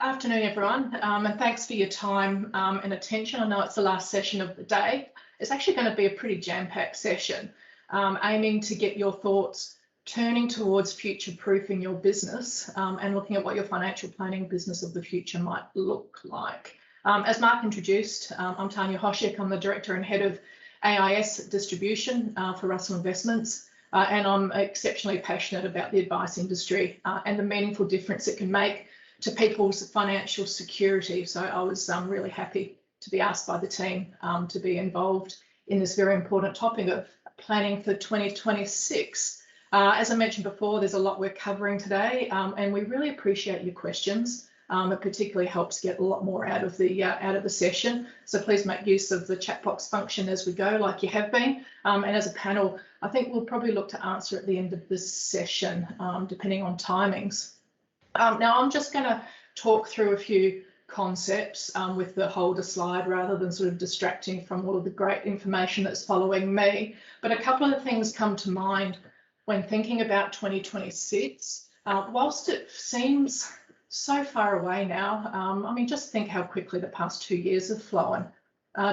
Afternoon, everyone, and thanks for your time and attention. I know it's the last session of the day. It's actually going to be a pretty jam-packed session, aiming to get your thoughts turning towards future-proofing your business and looking at what your financial planning business of the future might look like. As Mark introduced, I'm Tanya Hoshek. I'm the Director and Head of AIS Distribution for Russell Investments, and I'm exceptionally passionate about the advice industry and the meaningful difference it can make to people's financial security. So I was really happy to be asked by the team to be involved in this very important topic of planning for 2026. As I mentioned before, there's a lot we're covering today, and we really appreciate your questions. It particularly helps get a lot more out of the session. So please make use of the chat box function as we go, like you have been. And as a panel, I think we'll probably look to answer at the end of this session, depending on timings. Now, I'm just going to talk through a few concepts with the holder slide rather than sort of distracting from all of the great information that's following me. But a couple of things come to mind when thinking about 2026. Whilst it seems so far away now, I mean, just think how quickly the past 2 years have flown.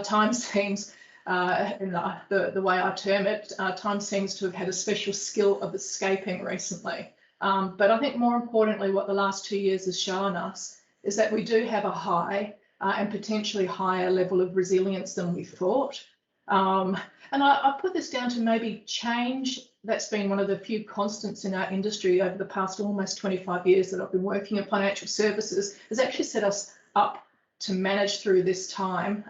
Time seems, in the way I term it, time seems to have had a special skill of escaping recently. But I think more importantly, what the last 2 years has shown us is that we do have a high and potentially higher level of resilience than we thought. And I put this down to maybe change. That's been one of the few constants in our industry over the past almost 25 years that I've been working in financial services, has actually set us up to manage through this time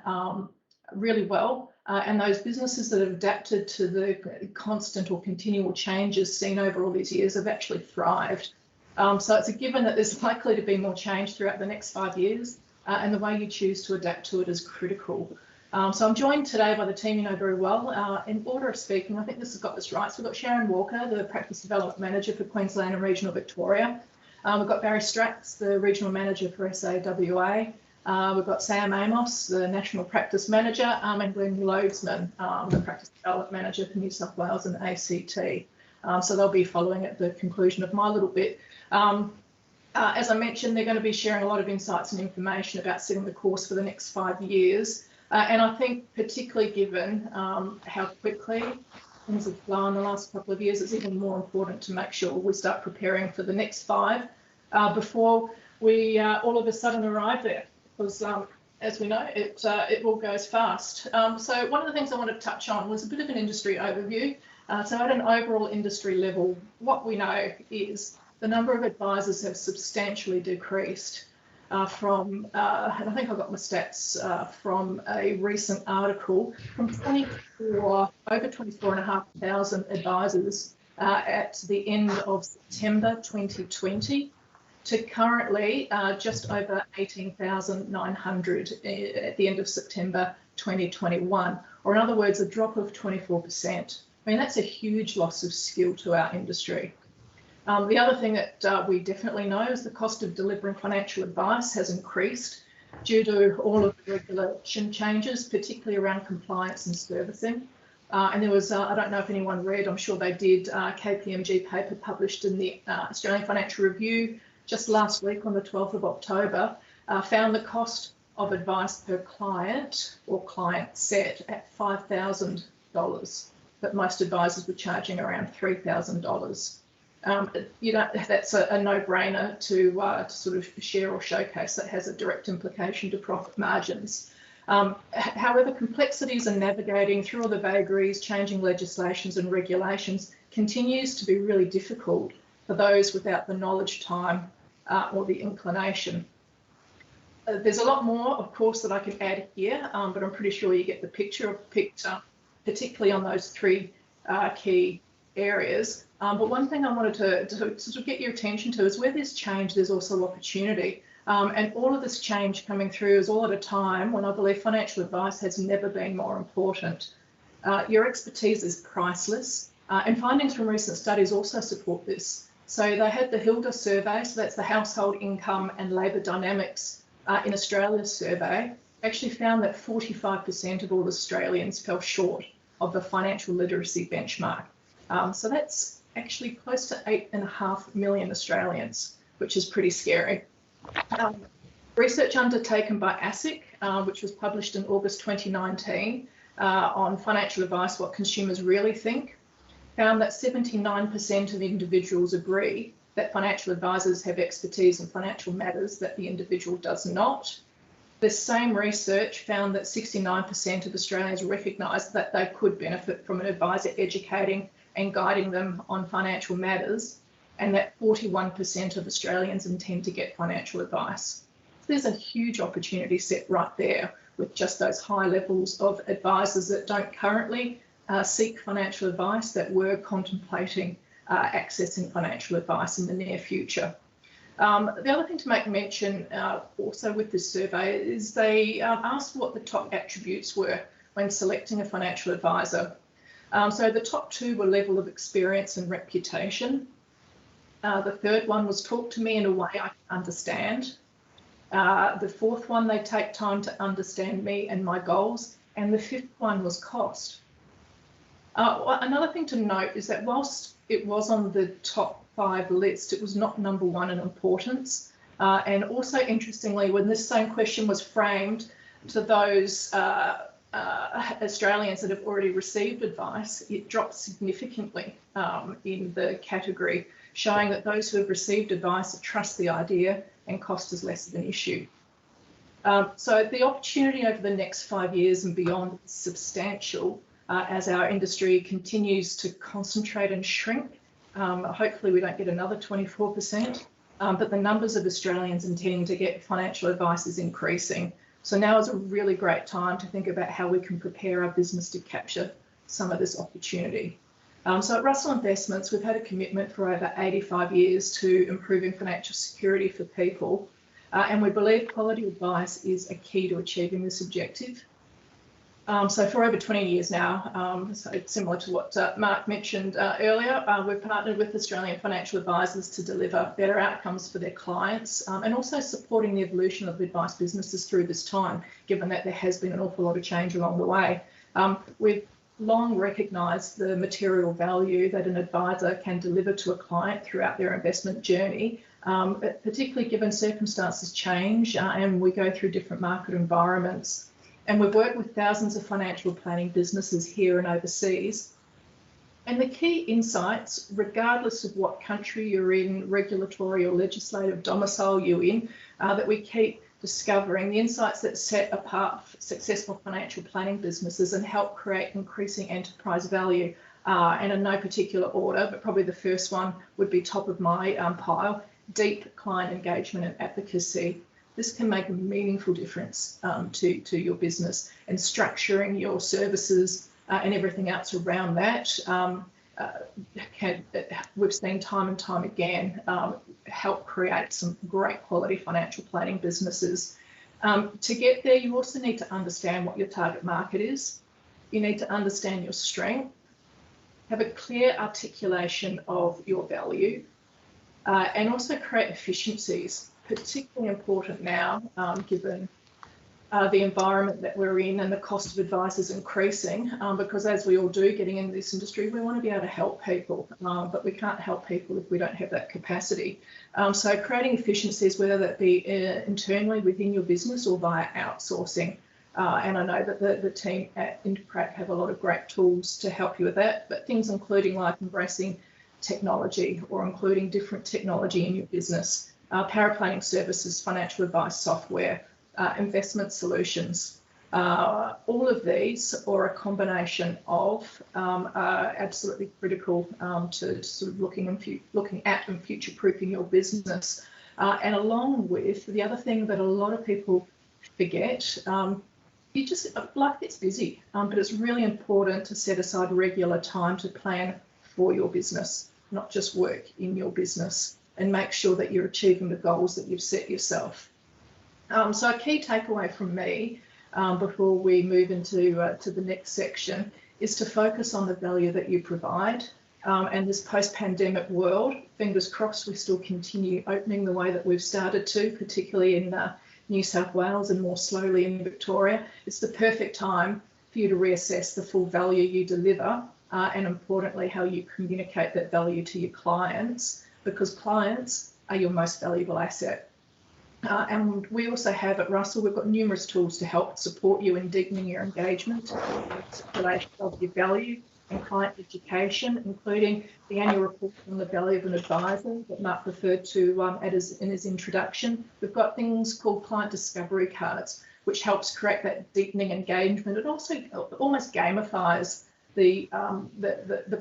really well. And those businesses that have adapted to the constant or continual changes seen over all these years have actually thrived. So it's a given that there's likely to be more change throughout the next 5 years, and the way you choose to adapt to it is critical. So I'm joined today by the team you know very well. In order of speaking, I think this has got this right. So we've got Sharon Walker, the Practice Development Manager for Queensland and Regional Victoria. We've got Barry Stratz, the Regional Manager for SAWA. We've got Sam Amos, the National Practice Manager, and Glenn Loadsman, the Practice Development Manager for New South Wales and ACT. So they'll be following at the conclusion of my little bit. As I mentioned, they're going to be sharing a lot of insights and information about setting the course for the next 5 years. And I think particularly given how quickly things have flown the last couple of years, it's even more important to make sure we start preparing for the next 5 before we all of a sudden arrive there. Because as we know, it all goes fast. So one of the things I wanted to touch on was a bit of an industry overview. So at an overall industry level, what we know is the number of advisors have substantially decreased from, and I think I got my stats from a recent article, from over 24,500 advisors at the end of September 2020 to currently just over 18,900 at the end of September 2021, or in other words, a drop of 24%. I mean, that's a huge loss of skill to our industry. The other thing that we definitely know is the cost of delivering financial advice has increased due to all of the regulation changes, particularly around compliance and servicing. And there was, I don't know if anyone read, I'm sure they did, KPMG paper published in the Australian Financial Review just last week on the 12th of October, found the cost of advice per client or client set at $5,000, but most advisors were charging around $3,000. You know, that's a no-brainer to sort of share or showcase. That has a direct implication to profit margins. However, complexities in navigating through all the vagaries, changing legislations and regulations continues to be really difficult for those without the knowledge, time, or the inclination. There's a lot more, of course, that I could add here, but I'm pretty sure you get the picture. I've picked particularly on those 3 key areas. But one thing I wanted to sort of get your attention to is where there's change, there's also opportunity. And all of this change coming through is all at a time when I believe financial advice has never been more important. Your expertise is priceless, and findings from recent studies also support this. So they had the HILDA survey, so that's the Household Income and Labour Dynamics in Australia survey, actually found that 45% of all Australians fell short of the financial literacy benchmark. So that's actually close to 8.5 million Australians, which is pretty scary. Research undertaken by ASIC, which was published in August 2019 on financial advice, what consumers really think, found that 79% of individuals agree that financial advisors have expertise in financial matters that the individual does not. The same research found that 69% of Australians recognise that they could benefit from an advisor educating and guiding them on financial matters, and that 41% of Australians intend to get financial advice. There's a huge opportunity set right there with just those high levels of advisors that don't currently seek financial advice that were contemplating accessing financial advice in the near future. The other thing to make mention also with this survey is they asked what the top attributes were when selecting a financial advisor. So the top two were level of experience and reputation. The third one was talk to me in a way I can understand. The fourth one, they take time to understand me and my goals. And the fifth one was cost. Another thing to note is that whilst it was on the top 5 list, it was not number 1 in importance. And also interestingly, when this same question was framed to those Australians that have already received advice, it dropped significantly in the category, showing that those who have received advice trust the idea and cost is less of an issue. So the opportunity over the next 5 years and beyond is substantial as our industry continues to concentrate and shrink. Hopefully we don't get another 24%, but the numbers of Australians intending to get financial advice is increasing. So now is a really great time to think about how we can prepare our business to capture some of this opportunity. So at Russell Investments, we've had a commitment for over 85 years to improving financial security for people, and we believe quality advice is a key to achieving this objective. So for over 20 years now, so similar to what Mark mentioned earlier, we've partnered with Australian financial advisors to deliver better outcomes for their clients and also supporting the evolution of advice businesses through this time, given that there has been an awful lot of change along the way. We've long recognised the material value that an advisor can deliver to a client throughout their investment journey, particularly given circumstances change and we go through different market environments. And we've worked with thousands of financial planning businesses here and overseas. And the key insights, regardless of what country you're in, regulatory or legislative domicile you're in, that we keep discovering, the insights that set apart successful financial planning businesses and help create increasing enterprise value. And in no particular order, but probably the first one would be top of my pile, deep client engagement and advocacy. This can make a meaningful difference to your business, and structuring your services and everything else around that we've seen time and time again help create some great quality financial planning businesses. To get there, you also need to understand what your target market is. You need to understand your strength, have a clear articulation of your value, and also create efficiencies. Particularly important now, given the environment that we're in and the cost of advice is increasing, because as we all do getting into this industry, we want to be able to help people, but we can't help people if we don't have that capacity. So creating efficiencies, whether that be internally within your business or via outsourcing. And I know that the team at Interprac have a lot of great tools to help you with that, but things including like embracing technology or including different technology in your business. Paraplanning services, financial advice software, investment solutions, all of these or a combination of are absolutely critical to sort of looking at and future-proofing your business. And along with the other thing that a lot of people forget, life gets busy, but it's really important to set aside regular time to plan for your business, not just work in your business, and make sure that you're achieving the goals that you've set yourself. So a key takeaway from me before we move into to the next section is to focus on the value that you provide. And this post-pandemic world, fingers crossed, we still continue opening the way that we've started to, particularly in New South Wales and more slowly in Victoria. It's the perfect time for you to reassess the full value you deliver and importantly, how you communicate that value to your clients, because clients are your most valuable asset. And we also have at Russell, we've got numerous tools to help support you in deepening your engagement, articulation of your value and client education, including the annual report on the value of an advisor that Mark referred to in his introduction. We've got things called client discovery cards, which helps create that deepening engagement. It also almost gamifies the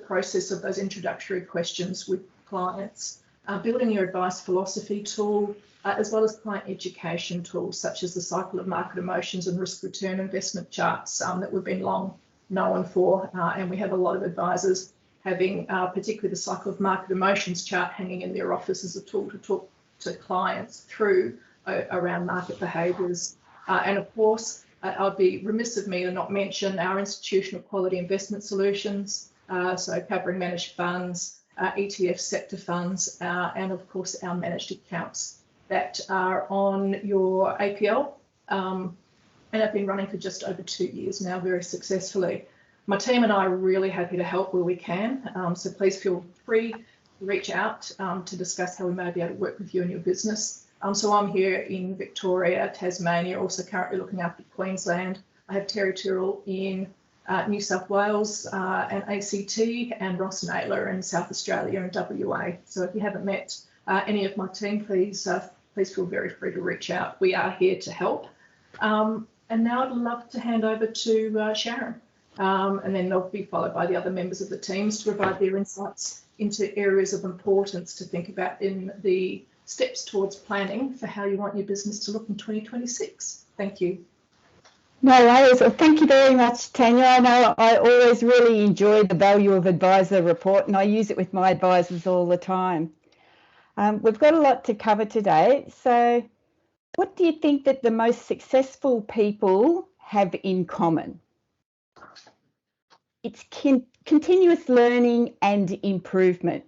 process of those introductory questions with clients. Building your advice philosophy tool, as well as client education tools such as the cycle of market emotions and risk return investment charts that we've been long known for, and we have a lot of advisors having particularly the cycle of market emotions chart hanging in their office as a tool to talk to clients through around market behaviours. And of course, I'd be remiss of me to not mention our institutional quality investment solutions, so covering managed funds, ETF sector funds, and of course our managed accounts that are on your APL and have been running for just over 2 years now very successfully. My team and I are really happy to help where we can, so please feel free to reach out to discuss how we may be able to work with you and your business. So I'm here in Victoria, Tasmania, also currently looking after Queensland. I have territorial in New South Wales and ACT, and Ross Naylor in South Australia and WA. So if you haven't met any of my team, please feel very free to reach out. We are here to help. And now I'd love to hand over to Sharon, and then they'll be followed by the other members of the teams to provide their insights into areas of importance to think about in the steps towards planning for how you want your business to look in 2026. Thank you. No worries. Well, thank you very much, Tanya. I know I always really enjoy the Value of Advisor report, and I use it with my advisors all the time. We've got a lot to cover today. So what do you think that the most successful people have in common? It's continuous learning and improvement.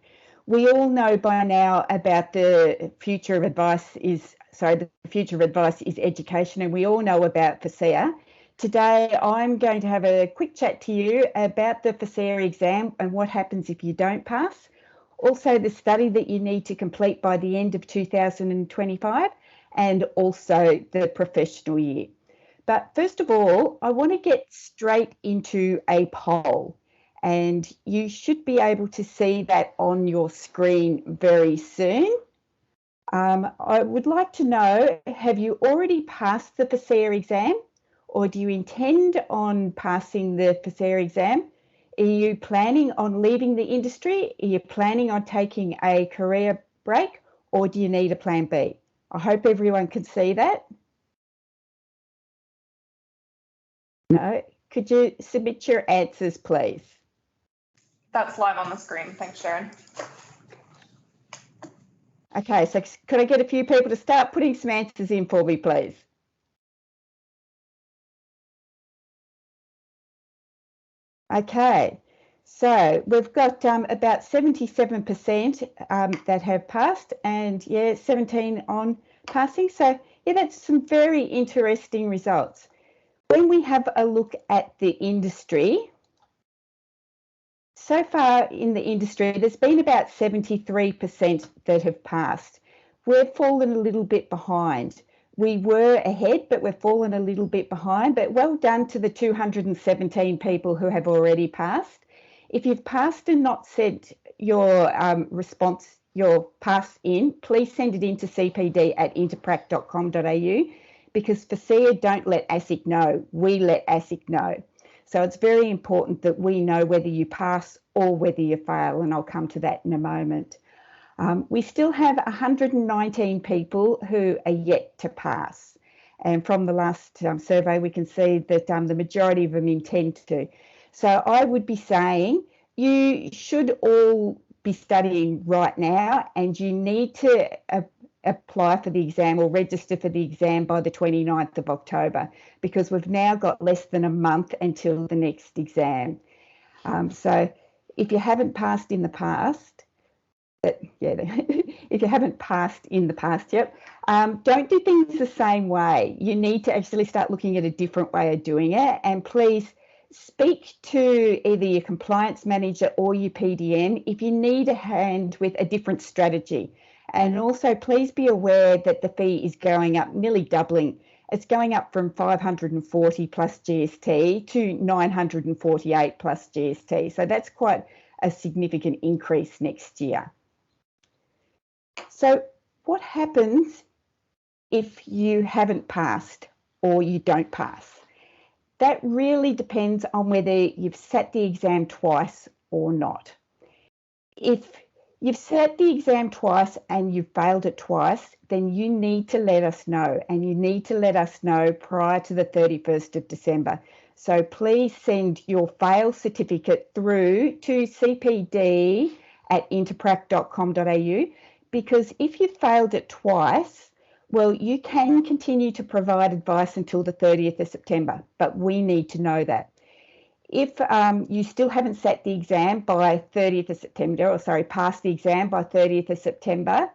We all know by now about the future of advice is education, and we all know about FASEA. Today, I'm going to have a quick chat to you about the FASEA exam and what happens if you don't pass. Also, the study that you need to complete by the end of 2025, and also the professional year. But first of all, I want to get straight into a poll, and you should be able to see that on your screen very soon. I would like to know, have you already passed the FASEA exam, or do you intend on passing the FASEA exam? Are you planning on leaving the industry? Are you planning on taking a career break, or do you need a plan B? I hope everyone can see that. No? Could you submit your answers, please? That's live on the screen. Thanks, Sharon. Okay, so could I get a few people to start putting some answers in for me, please? Okay, so we've got about 77% that have passed, and yeah, 17 on passing. So yeah, that's some very interesting results. When we have a look at the industry, so far in the industry, there's been about 73% that have passed. We've fallen a little bit behind. We were ahead, but we've fallen a little bit behind. But well done to the 217 people who have already passed. If you've passed and not sent your response, your pass in, please send it in to cpd@interprac.com.au, because FASEA don't let ASIC know, we let ASIC know. So it's very important that we know whether you pass or whether you fail, and I'll come to that in a moment. We still have 119 people who are yet to pass. And from the last survey, we can see that the majority of them intend to. So I would be saying you should all be studying right now, and you need to apply for the exam or register for the exam by the 29th of October, because we've now got less than a month until the next exam. So if you haven't passed in the past, if you haven't passed in the past yet, don't do things the same way. You need to actually start looking at a different way of doing it, and please speak to either your compliance manager or your PDM if you need a hand with a different strategy. And also please be aware that the fee is going up, nearly doubling. It's going up from 540 plus GST to 948 plus GST. So that's quite a significant increase next year. So what happens if you haven't passed or you don't pass? That really depends on whether you've sat the exam twice or not. If you've sat the exam twice and you've failed it twice, then you need to let us know, and you need to let us know prior to the 31st of December. So please send your fail certificate through to cpd@interprac.com.au, because if you failed it twice, well, you can continue to provide advice until the 30th of September, but we need to know that. If you still haven't sat the exam by 30th of September, or sorry, passed the exam by 30th of September,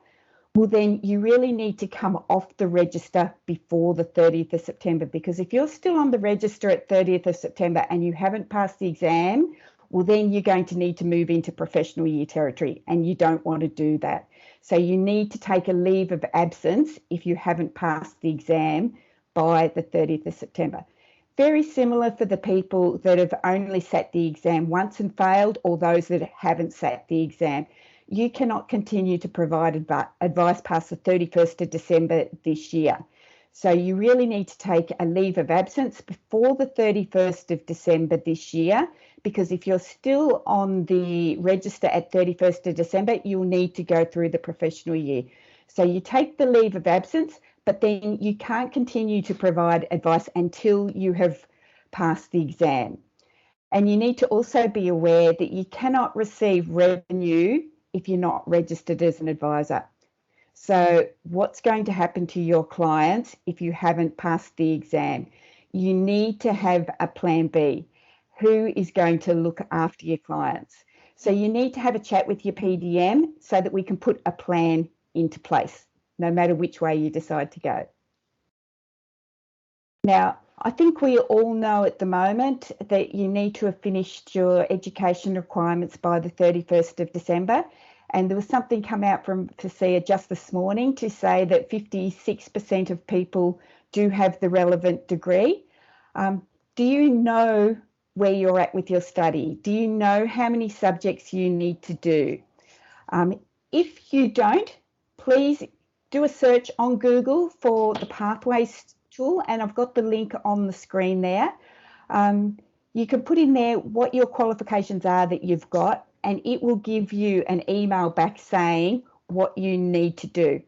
well, then you really need to come off the register before the 30th of September, because if you're still on the register at 30th of September and you haven't passed the exam, well, then you're going to need to move into professional year territory, and you don't want to do that. So you need to take a leave of absence if you haven't passed the exam by the 30th of September. Very similar for the people that have only sat the exam once and failed, or those that haven't sat the exam. You cannot continue to provide advice past the 31st of December this year. So you really need to take a leave of absence before the 31st of December this year, because if you're still on the register at 31st of December, you'll need to go through the professional year. So you take the leave of absence, but then you can't continue to provide advice until you have passed the exam. And you need to also be aware that you cannot receive revenue if you're not registered as an advisor. So what's going to happen to your clients if you haven't passed the exam? You need to have a plan B. Who is going to look after your clients? So you need to have a chat with your PDM so that we can put a plan into place, no matter which way you decide to go. Now, I think we all know at the moment that you need to have finished your education requirements by the 31st of December. And there was something come out from FASEA just this morning to say that 56% of people do have the relevant degree. Do you know where you're at with your study? Do you know how many subjects you need to do? If you don't, please do a search on Google for the Pathways tool, and I've got the link on the screen there. You can put in there what your qualifications are that you've got, and it will give you an email back saying what you need to do.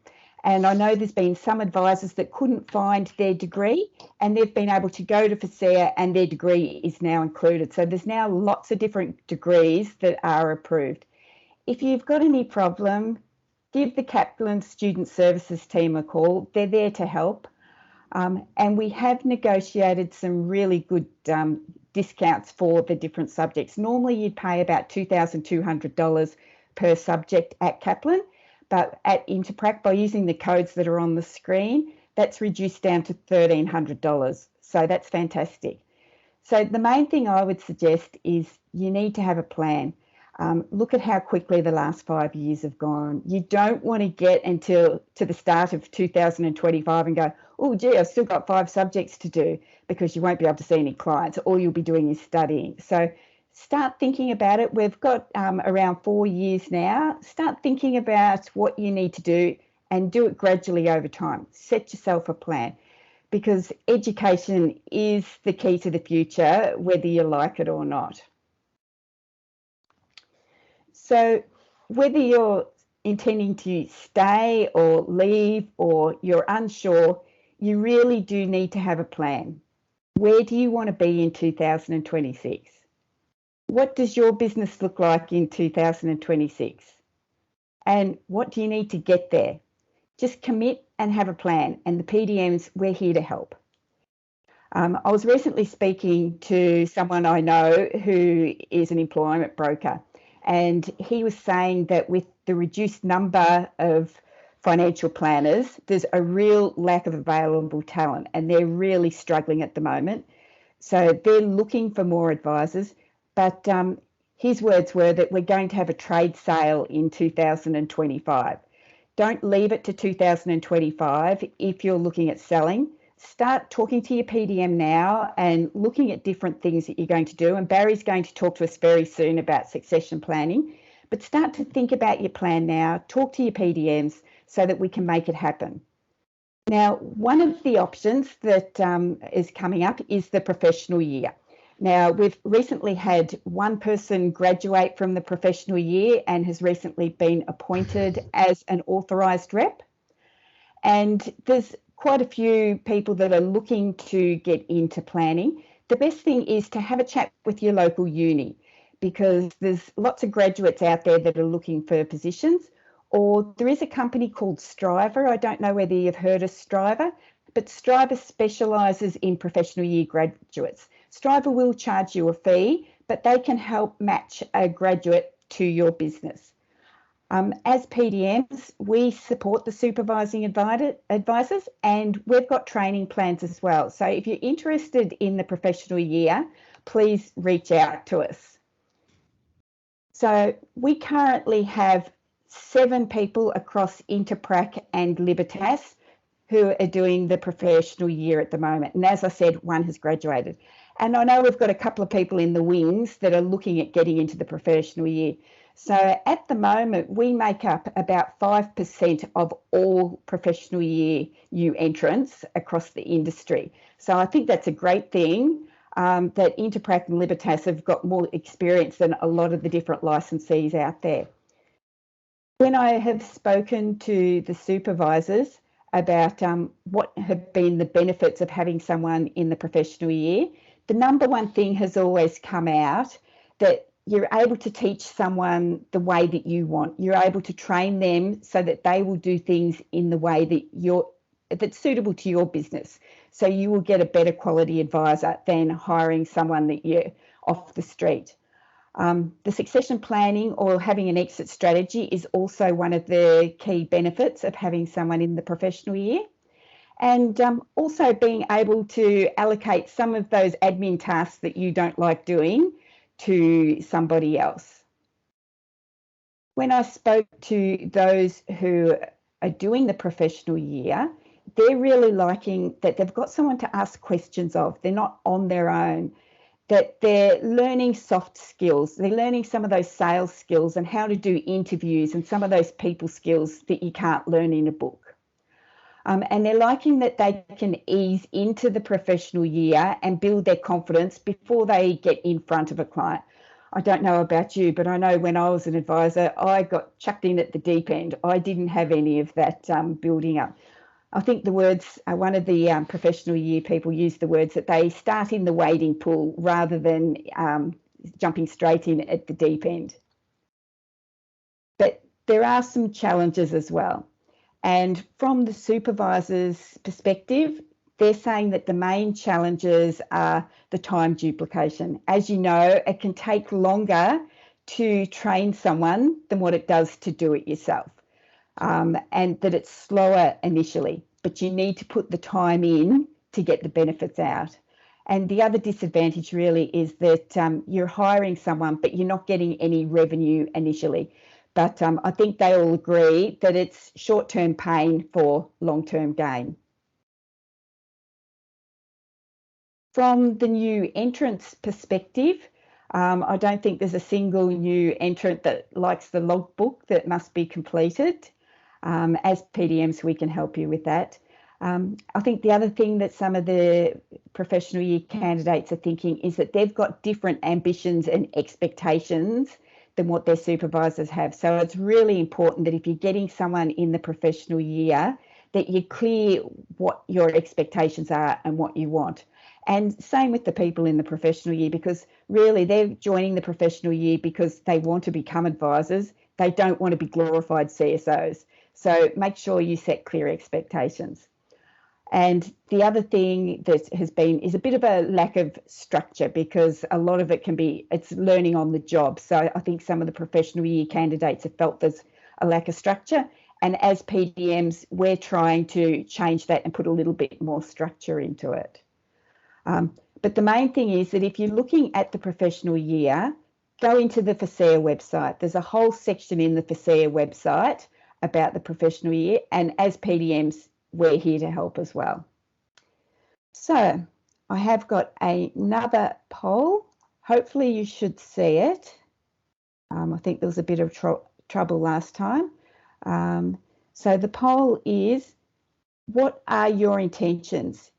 And I know there's been some advisors that couldn't find their degree, and they've been able to go to FASEA and their degree is now included. So there's now lots of different degrees that are approved. If you've got any problem, give the Kaplan Student Services team a call. They're there to help. And we have negotiated some really good discounts for the different subjects. Normally you'd pay about $2,200 per subject at Kaplan, but at Interprac, by using the codes that are on the screen, that's reduced down to $1,300. So that's fantastic. So the main thing I would suggest is you need to have a plan. Look at how quickly the last 5 years have gone. You don't want to get until to the start of 2025 and go, oh, gee, I've still got 5 subjects to do, because you won't be able to see any clients. All you'll be doing is studying. So start thinking about it. We've got around 4 years now. Start thinking about what you need to do and do it gradually over time. Set yourself a plan, because education is the key to the future, whether you like it or not. So whether you're intending to stay or leave, or you're unsure, you really do need to have a plan. Where do you want to be in 2026? What does your business look like in 2026? And what do you need to get there? Just commit and have a plan. And the PDMs, we're here to help. I was recently speaking to someone I know who is an employment broker, and he was saying that with the reduced number of financial planners, there's a real lack of available talent, and they're really struggling at the moment. So they're looking for more advisors, but his words were that we're going to have a trade sale in 2025. Don't leave it to 2025 if you're looking at selling. Start talking to your PDM now and looking at different things that you're going to do. And Barry's going to talk to us very soon about succession planning. But start to think about your plan now, talk to your PDMs so that we can make it happen. Now, one of the options that is coming up is the professional year. Now, we've recently had one person graduate from the professional year and has recently been appointed as an authorised rep. And there's quite a few people that are looking to get into planning. The best thing is to have a chat with your local uni, because there's lots of graduates out there that are looking for positions. Or there is a company called Striver. I don't know whether you've heard of Striver, but Striver specialises in professional year graduates. Striver will charge you a fee, but they can help match a graduate to your business. As PDMs, we support the supervising advisors, and we've got training plans as well. So if you're interested in the professional year, please reach out to us. So we currently have 7 people across Interprac and Libertas who are doing the professional year at the moment. And as I said, one has graduated. And I know we've got a couple of people in the wings that are looking at getting into the professional year. So at the moment, we make up about 5% of all professional year new entrants across the industry. So I think that's a great thing. That Interprac and Libertas have got more experience than a lot of the different licensees out there. When I have spoken to the supervisors about what have been the benefits of having someone in the professional year, the number one thing has always come out that you're able to teach someone the way that you want. You're able to train them so that they will do things in the way that that's suitable to your business. So you will get a better quality advisor than hiring someone that you're off the street. The succession planning or having an exit strategy is also one of the key benefits of having someone in the professional year. And also being able to allocate some of those admin tasks that you don't like doing to somebody else. When I spoke to those who are doing the professional year, they're really liking that they've got someone to ask questions of. They're not on their own, that they're learning soft skills. They're learning some of those sales skills and how to do interviews and some of those people skills that you can't learn in a book. And they're liking that they can ease into the professional year and build their confidence before they get in front of a client. I don't know about you, but I know when I was an advisor, I got chucked in at the deep end. I didn't have any of that building up. I think the words, one of the professional year people use the words that they start in the wading pool rather than jumping straight in at the deep end. But there are some challenges as well. And from the supervisor's perspective, they're saying that the main challenges are the time duplication. As you know, it can take longer to train someone than what it does to do it yourself. And that it's slower initially, but you need to put the time in to get the benefits out. And the other disadvantage really is that you're hiring someone, but you're not getting any revenue initially. But I think they all agree that it's short-term pain for long-term gain. From the new entrants perspective, I don't think there's a single new entrant that likes the logbook that must be completed. As PDMs, we can help you with that. I think the other thing that some of the professional year candidates are thinking is that they've got different ambitions and expectations than what their supervisors have. So it's really important that if you're getting someone in the professional year, that you're clear what your expectations are and what you want. And same with the people in the professional year, because really they're joining the professional year because they want to become advisors. They don't want to be glorified CSOs. So make sure you set clear expectations. And the other thing that has been is a bit of a lack of structure, because a lot of it it's learning on the job. So I think some of the professional year candidates have felt there's a lack of structure. And as PDMs, we're trying to change that and put a little bit more structure into it. But the main thing is that if you're looking at the professional year, go into the FASEA website. There's a whole section in the FASEA website about the professional year, and as PDMs, we're here to help as well. So I have got another poll. Hopefully you should see it. I think there was a bit of trouble last time. So the poll is, what are your intentions?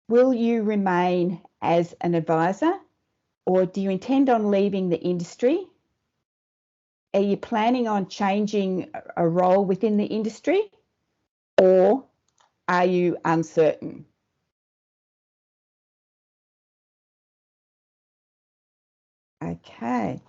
Will you remain as an advisor, or do you intend on leaving the industry? Are you planning on changing a role within the industry, or are you uncertain? Okay,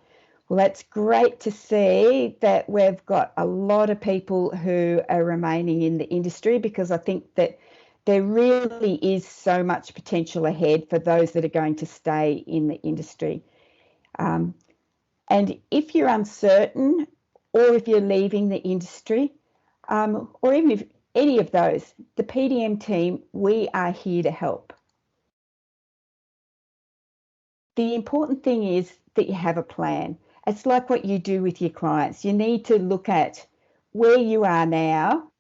well, that's great to see that we've got a lot of people who are remaining in the industry, because I think that there really is so much potential ahead for those that are going to stay in the industry. And if you're uncertain, or if you're leaving the industry, or even if any of those, the PDM team, we are here to help. The important thing is that you have a plan. It's like what you do with your clients. You need to look at where you are now